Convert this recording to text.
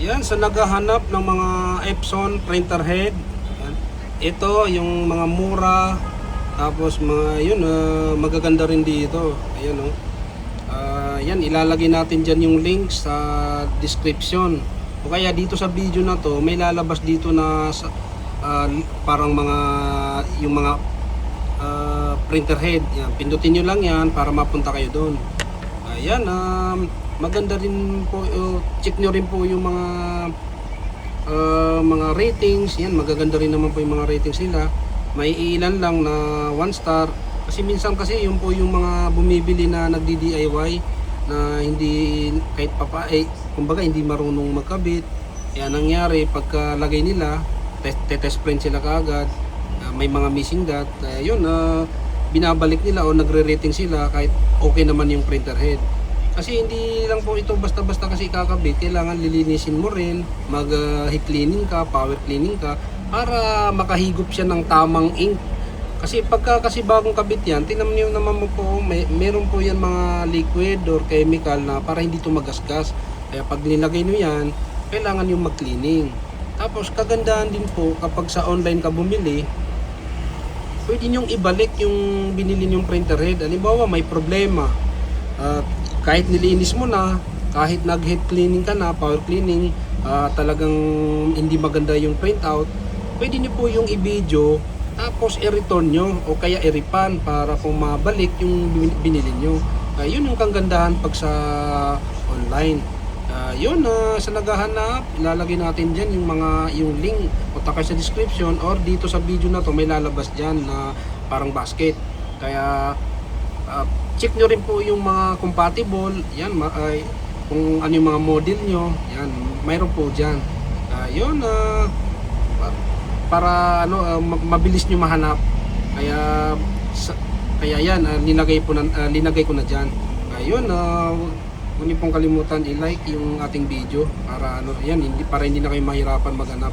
Yan, sa naghahanap ng mga Epson printer head. Yan. Ito yung mga mura. Tapos mga yun, magaganda rin dito. Ayan oh. Yan, ilalagay natin dyan yung link sa description. O kaya dito sa video na to, may lalabas dito na parang mga yung mga printer head. Yan, pindutin nyo lang yan para mapunta kayo doon. Ayan, maganda rin po, check nyo rin po yung mga ratings. Yan, magaganda rin naman po yung mga ratings nila. May ilan lang na 1 star. Kasi minsan kasi yung po yung mga bumibili na nagdi-DIY na hindi kahit kumbaga hindi marunong magkabit. Kaya nangyari pagkalagay nila, test print sila kaagad. May mga missing dot. Yun, binabalik nila o nagre-rating sila kahit okay naman yung printer head. Kasi hindi lang po ito basta-basta kasi kakabit, kailangan lilinisin mo rin, mag-heat cleaning ka, power cleaning ka para makahigop siya ng tamang ink. Kasi pagka kasi bagong kabit yan, tingnan niyo naman mo po, meron po yan mga liquid or chemical na para hindi ito magasgas. Kaya pag nilagay niyo yan, kailangan yung mag-cleaning. Tapos kagandahan din po kapag sa online ka bumili, pwede nyong ibalik yung binili nyong printer head. Halimbawa may problema, kahit nilinis mo na, kahit nag-head cleaning ka na, power cleaning, talagang hindi maganda yung printout, pwede nyo po yung i-video tapos i-return nyo o kaya i-refund para kung mabalik yung binili nyo. Yun yung kagandahan pag sa online. Yun, sa naghahanap, ilalagay natin dyan yung link, punta kayo sa description or dito sa video na to may lalabas dyan na parang basket. Kaya check nyo rin po yung mga compatible, yan, kung ano yung mga model nyo, yan, mayroon po dyan. Yun, para mabilis nyo mahanap. Kaya yan, linagay ko na dyan. Yun, huwag niyo pong kalimutan i-like yung ating video para para hindi na kayo mahirapan maghanap.